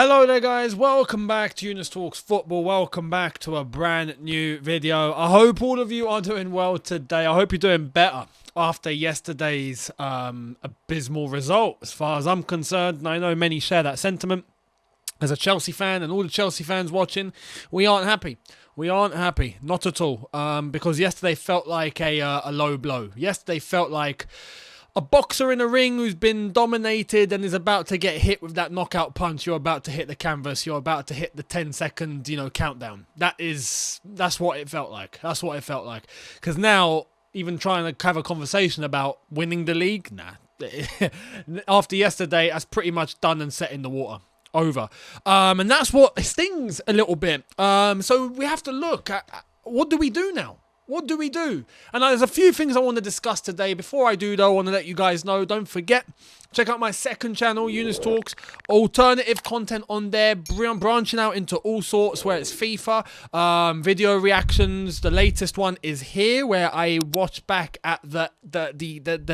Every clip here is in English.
Hello there guys, welcome back to Younes Talks Football, welcome back to a brand new video. I hope all of you are doing well today. I hope you're doing better after yesterday's abysmal result as far as I'm concerned, and I know many share that sentiment. As a Chelsea fan and all the Chelsea fans watching, we aren't happy. We aren't happy, not at all, because yesterday felt like a low blow. Yesterday felt like a boxer in a ring who's been dominated and is about to get hit with that knockout punch. You're about to hit the canvas. You're about to hit the 10-second, countdown. That's what it felt like. That's what it felt like. Because now, even trying to have a conversation about winning the league, nah. After yesterday, that's pretty much done and set in the water. Over. And that's what stings a little bit. So we have to look at what do we do now? What do we do? And there's a few things I want to discuss today. Before I do, though, I want to let you guys know, don't forget, check out my second channel, Younes Talks. Alternative content on there, branching out into all sorts, where it's FIFA, video reactions. The latest one is here, where I watch back at the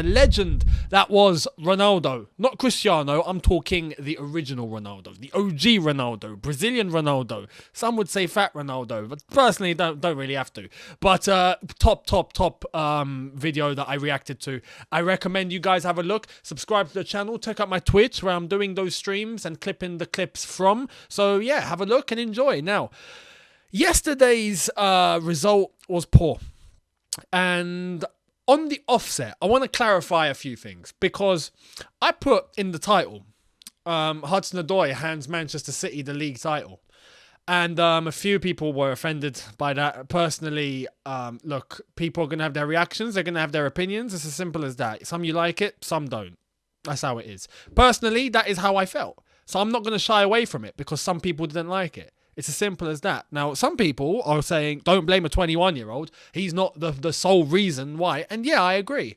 legend that was Ronaldo. Not Cristiano, I'm talking the original Ronaldo, the OG Ronaldo, Brazilian Ronaldo. Some would say fat Ronaldo, but personally, don't really have to. But top video that I reacted to. I recommend you guys have a look. Subscribe to the channel. Check out my Twitch where I'm doing those streams and clipping the clips from. So yeah, have a look and enjoy. Now, yesterday's result was poor. And on the offset, I want to clarify a few things, because I put in the title, Hudson-Odoi hands Manchester City the league title. And a few people were offended by that. Personally, look, people are going to have their reactions. They're going to have their opinions. It's as simple as that. Some you like it, some don't. That's how it is. Personally, that is how I felt. So I'm not going to shy away from it because some people didn't like it. It's as simple as that. Now, some people are saying, don't blame a 21-year-old. He's not the sole reason why. And yeah, I agree.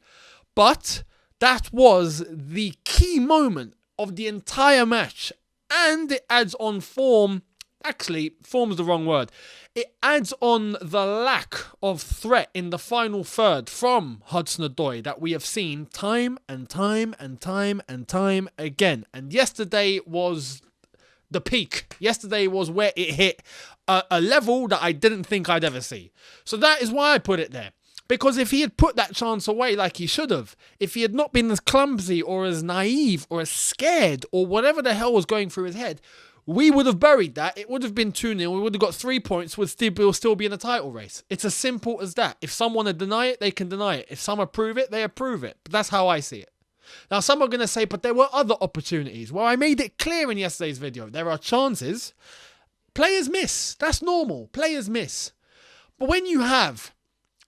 But that was the key moment of the entire match. And it adds on form. Actually, form's the wrong word. It adds on the lack of threat in the final third from Hudson-Odoi that we have seen time and time again. And yesterday was the peak. Yesterday was where it hit a level that I didn't think I'd ever see. So that is why I put it there. Because if he had put that chance away like he should have, if he had not been as clumsy or as naive or as scared or whatever the hell was going through his head, we would have buried that. It would have been 2-0. We would have got 3 points. We'll still be in a title race. It's as simple as that. If some want to deny it, they can deny it. If some approve it, they approve it. But that's how I see it. Now, some are going to say, but there were other opportunities. Well, I made it clear in yesterday's video. There are chances. Players miss. That's normal. Players miss. But when you have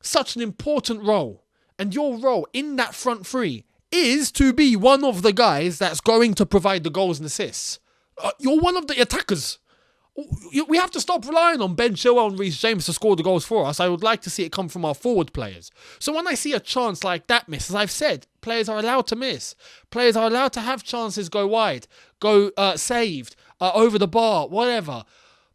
such an important role, and your role in that front three is to be one of the guys that's going to provide the goals and assists, you're one of the attackers. We have to stop relying on Ben Chilwell and Reece James to score the goals for us. I would like to see it come from our forward players. So when I see a chance like that miss, as I've said, players are allowed to miss. Players are allowed to have chances go wide, go saved, over the bar, whatever.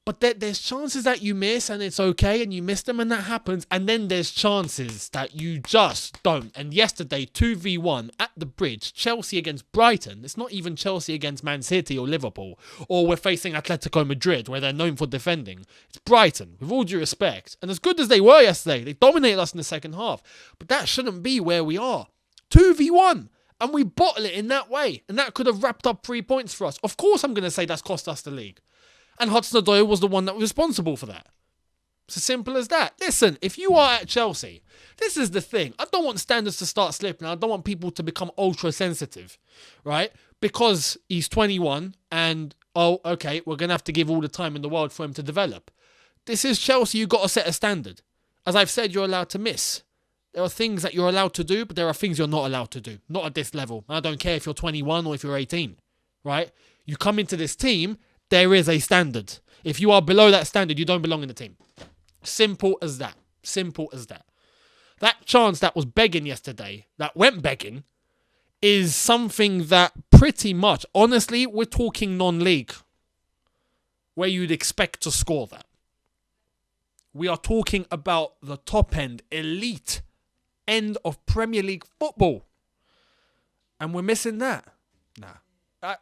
But there's chances that you miss and it's okay and you miss them and that happens. And then there's chances that you just don't. And yesterday, 2v1 at the Bridge, Chelsea against Brighton. It's not even Chelsea against Man City or Liverpool. Or we're facing Atletico Madrid, where they're known for defending. It's Brighton, with all due respect. And as good as they were yesterday, they dominated us in the second half. But that shouldn't be where we are. 2v1. And we bottle it in that way. And that could have wrapped up 3 points for us. Of course I'm going to say that's cost us the league. And Hudson-Odoi was the one that was responsible for that. It's as simple as that. Listen, if you are at Chelsea, this is the thing. I don't want standards to start slipping. I don't want people to become ultra sensitive, right? Because he's 21 and, oh, okay, we're going to have to give all the time in the world for him to develop. This is Chelsea. You've got to set a standard. As I've said, you're allowed to miss. There are things that you're allowed to do, but there are things you're not allowed to do. Not at this level. I don't care if you're 21 or if you're 18, right? You come into this team, there is a standard. If you are below that standard, you don't belong in the team. Simple as that. Simple as that. That chance that was begging yesterday, that went begging, is something that pretty much, honestly, we're talking non-league, where you'd expect to score that. We are talking about the top end, elite end of Premier League football. And we're missing that. Nah.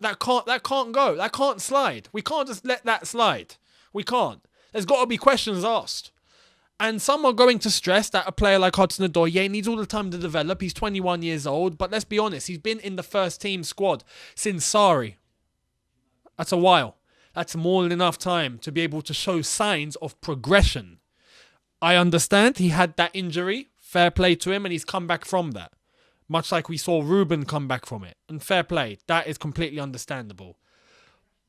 That can't go. That can't slide. We can't just let that slide. We can't. There's got to be questions asked. And some are going to stress that a player like Hudson-Odoi needs all the time to develop. He's 21 years old, but let's be honest, he's been in the first team squad since Sarri. That's a while. That's more than enough time to be able to show signs of progression. I understand he had that injury. Fair play to him, and he's come back from that. Much like we saw Ruben come back from it. And fair play. That is completely understandable.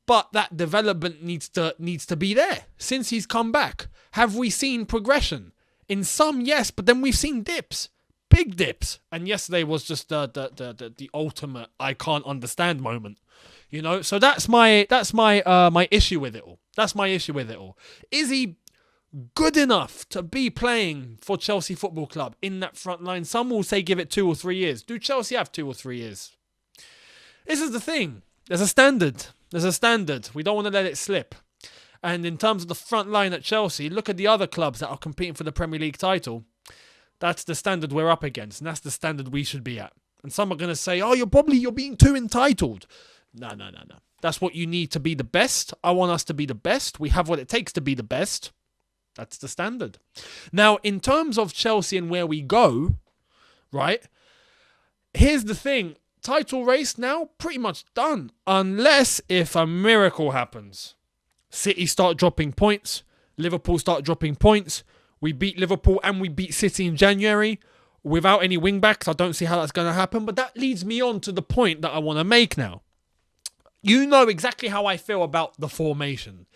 But that development needs to be there since he's come back. Have we seen progression? In some, yes, but then we've seen dips. Big dips. And yesterday was just the ultimate I can't understand moment. You know? So that's my issue with it all. That's my issue with it all. Is he good enough to be playing for Chelsea Football Club in that front line? Some will say give it 2 or 3 years. Do Chelsea have 2 or 3 years? This is the thing. There's a standard. There's a standard. We don't want to let it slip. And in terms of the front line at Chelsea, look at the other clubs that are competing for the Premier League title. That's the standard we're up against, and that's the standard we should be at. And some are going to say, oh, you're being too entitled. No. That's what you need to be the best. I want us to be the best. We have what it takes to be the best. That's the standard. Now, in terms of Chelsea and where we go, right, here's the thing. Title race now pretty much done. Unless if a miracle happens. City start dropping points. Liverpool start dropping points. We beat Liverpool and we beat City in January. Without any wing-backs, I don't see how that's going to happen. But that leads me on to the point that I want to make now. You know exactly how I feel about the formation.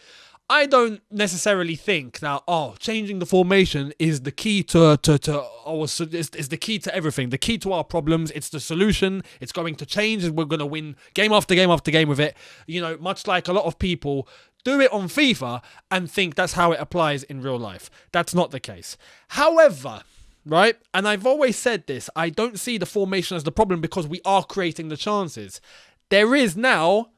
I don't necessarily think that changing the formation is the key is the key to everything. The key to our problems. It's the solution. It's going to change, and we're going to win game after game after game with it. You know, much like a lot of people do it on FIFA and think that's how it applies in real life. That's not the case. However, right, and I've always said this, I don't see the formation as the problem because we are creating the chances. There is now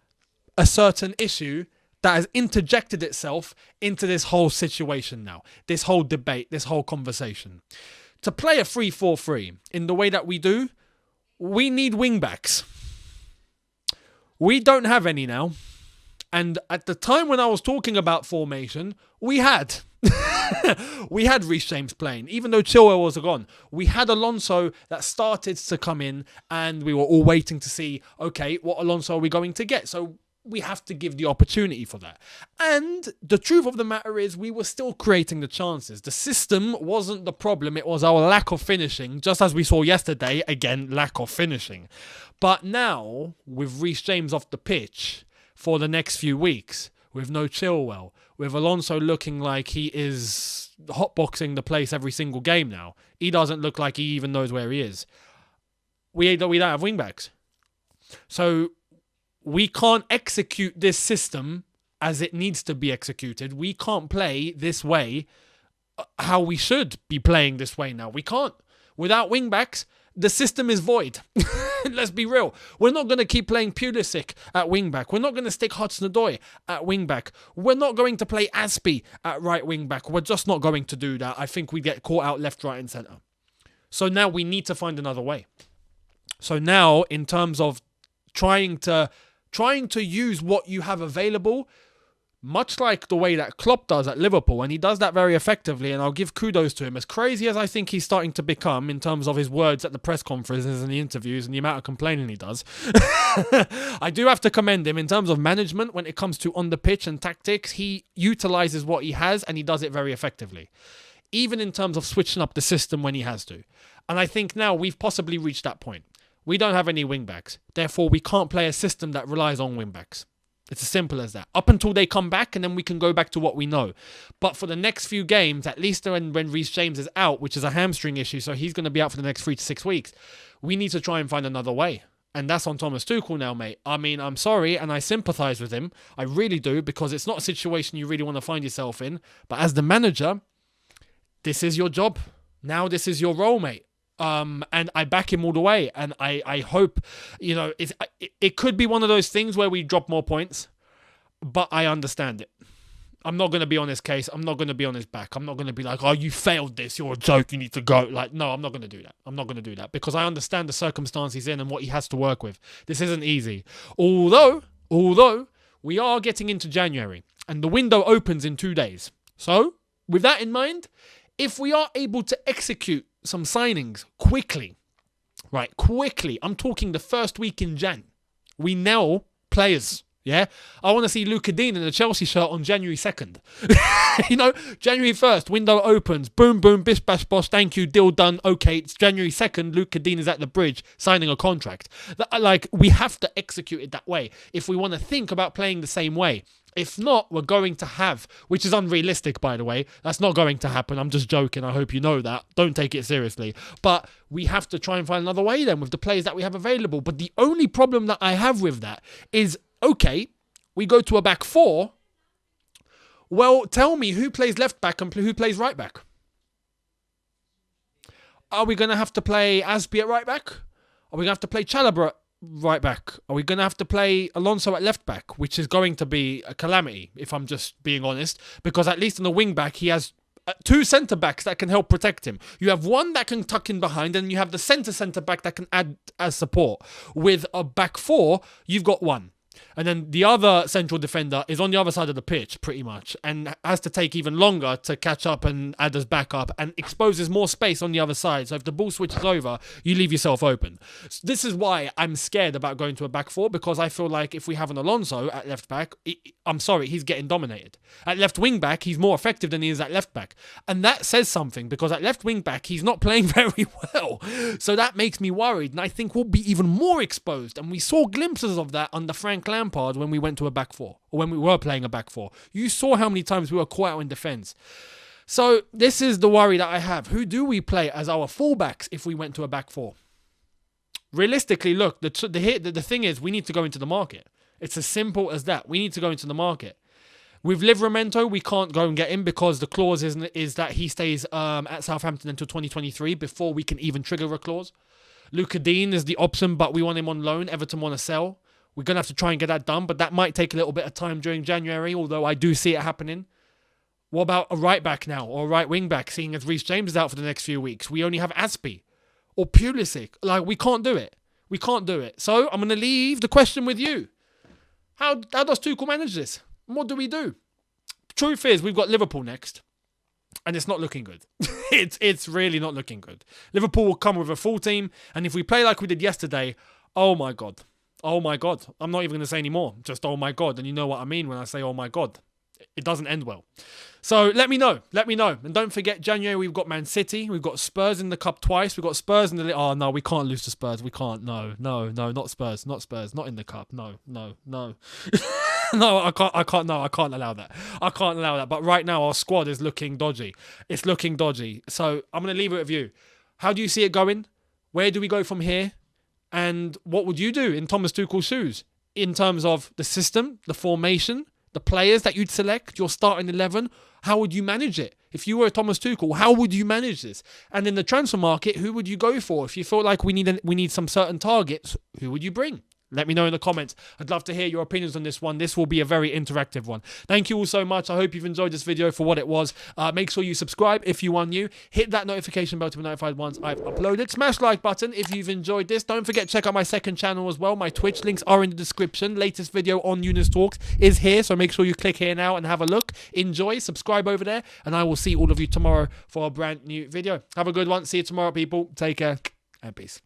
a certain issue that has interjected itself into this whole situation now. This whole debate, this whole conversation. To play a 3-4-3 in the way that we do, we need wing-backs. We don't have any now. And at the time when I was talking about formation, we had. We had Reece James playing, even though Chilwell was gone. We had Alonso that started to come in, and we were all waiting to see, okay, what Alonso are we going to get? So we have to give the opportunity for that. And the truth of the matter is we were still creating the chances. The system wasn't the problem. It was our lack of finishing. Just as we saw yesterday, again, lack of finishing. But now, with Reece James off the pitch for the next few weeks, with no Chilwell, with Alonso looking like he is hotboxing the place every single game now. He doesn't look like he even knows where he is. We don't have wingbacks. So we can't execute this system as it needs to be executed. We can't play this way how we should be playing this way now. We can't. Without wingbacks, the system is void. Let's be real. We're not going to keep playing Pulisic at wingback. We're not going to stick Hudson-Odoi at wingback. We're not going to play Aspie at right wingback. We're just not going to do that. I think we get caught out left, right and centre. So now we need to find another way. So now, in terms of trying to use what you have available, much like the way that Klopp does at Liverpool, and he does that very effectively, and I'll give kudos to him. As crazy as I think he's starting to become in terms of his words at the press conferences and the interviews and the amount of complaining he does, I do have to commend him in terms of management when it comes to on the pitch and tactics. He utilises what he has and he does it very effectively, even in terms of switching up the system when he has to. And I think now we've possibly reached that point. We don't have any wing-backs. Therefore, we can't play a system that relies on wing-backs. It's as simple as that. Up until they come back, and then we can go back to what we know. But for the next few games, at least when Reece James is out, which is a hamstring issue, so he's going to be out for the next 3 to 6 weeks, we need to try and find another way. And that's on Thomas Tuchel now, mate. I mean, I'm sorry, and I sympathise with him. I really do, because it's not a situation you really want to find yourself in. But as the manager, this is your job. Now this is your role, mate. And I back him all the way. And I hope, it could be one of those things where we drop more points, but I understand it. I'm not going to be on his case. I'm not going to be on his back. I'm not going to be like, oh, you failed this. You're a joke. You need to go. Like, no, I'm not going to do that. I'm not going to do that because I understand the circumstances he's in and what he has to work with. This isn't easy. Although we are getting into January and the window opens in 2 days. So with that in mind, if we are able to execute some signings quickly, I'm talking the first week in Jan, we nail players. Yeah, I want to see Luca Dean in a Chelsea shirt on January 2nd. January 1st, window opens. Boom, boom, bish, bash, bosh. Thank you, deal done. Okay, it's January 2nd. Luca Dean is at the bridge signing a contract. We have to execute it that way if we want to think about playing the same way. If not, we're going to have, which is unrealistic, by the way. That's not going to happen. I'm just joking. I hope you know that. Don't take it seriously. But we have to try and find another way then with the players that we have available. But the only problem that I have with that is, okay, we go to a back four. Well, tell me who plays left back and who plays right back. Are we going to have to play Aspi at right back? Are we going to have to play Chalobah at right back? Are we going to have to play Alonso at left back? Which is going to be a calamity, if I'm just being honest. Because at least in the wing back, he has two centre backs that can help protect him. You have one that can tuck in behind, and you have the centre back that can add as support. With a back four, you've got one. And then the other central defender is on the other side of the pitch, pretty much, and has to take even longer to catch up and add as backup and exposes more space on the other side. So if the ball switches over, you leave yourself open. So this is why I'm scared about going to a back four, because I feel like if we have an Alonso at left back, he's getting dominated. At left wing back, he's more effective than he is at left back. And that says something, because at left wing back, he's not playing very well. So that makes me worried, and I think we'll be even more exposed. And we saw glimpses of that under Frank Lampard when we went to a back four, or when we were playing a back four. You saw how many times we were caught out in defence. So this is the worry that I have. Who do we play as our fullbacks if we went to a back four? Realistically, look, the thing is, we need to go into the market. It's as simple as that. We need to go into the market. With Livramento, we can't go and get him because the clause is that he stays at Southampton until 2023 before we can even trigger a clause. Luca Dean is the option, but we want him on loan. Everton want to sell. We're going to have to try and get that done, but that might take a little bit of time during January, although I do see it happening. What about a right back now, or a right wing back, seeing as Reece James is out for the next few weeks? We only have Aspi or Pulisic. We can't do it. We can't do it. So I'm going to leave the question with you. How does Tuchel manage this? What do we do? Truth is, we've got Liverpool next, and it's not looking good. It's really not looking good. Liverpool will come with a full team, and if we play like we did yesterday, oh my God. Oh my God. I'm not even going to say any more. Just oh my God. And you know what I mean when I say oh my God. It doesn't end well. So let me know. Let me know. And don't forget, January, we've got Man City. We've got Spurs in the Cup twice. We've got Spurs in the... Oh, no, we can't lose to Spurs. We can't. No, not Spurs. Not Spurs. Not in the Cup. No. No, I can't allow that. I can't allow that. But right now, our squad is looking dodgy. It's looking dodgy. So I'm going to leave it with you. How do you see it going? Where do we go from here? And what would you do in Thomas Tuchel's shoes in terms of the system, the formation, the players that you'd select, your starting 11? How would you manage it? If you were Thomas Tuchel, how would you manage this? And in the transfer market, who would you go for? If you feel like we need some certain targets, who would you bring? Let me know in the comments. I'd love to hear your opinions on this one. This will be a very interactive one. Thank you all so much. I hope you've enjoyed this video for what it was. Make sure you subscribe if you are new. Hit that notification bell to be notified once I've uploaded. Smash the like button if you've enjoyed this. Don't forget to check out my second channel as well. My Twitch links are in the description. Latest video on Younes Talks is here, so make sure you click here now and have a look. Enjoy, subscribe over there, and I will see all of you tomorrow for a brand new video. Have a good one. See you tomorrow, people. Take care and peace.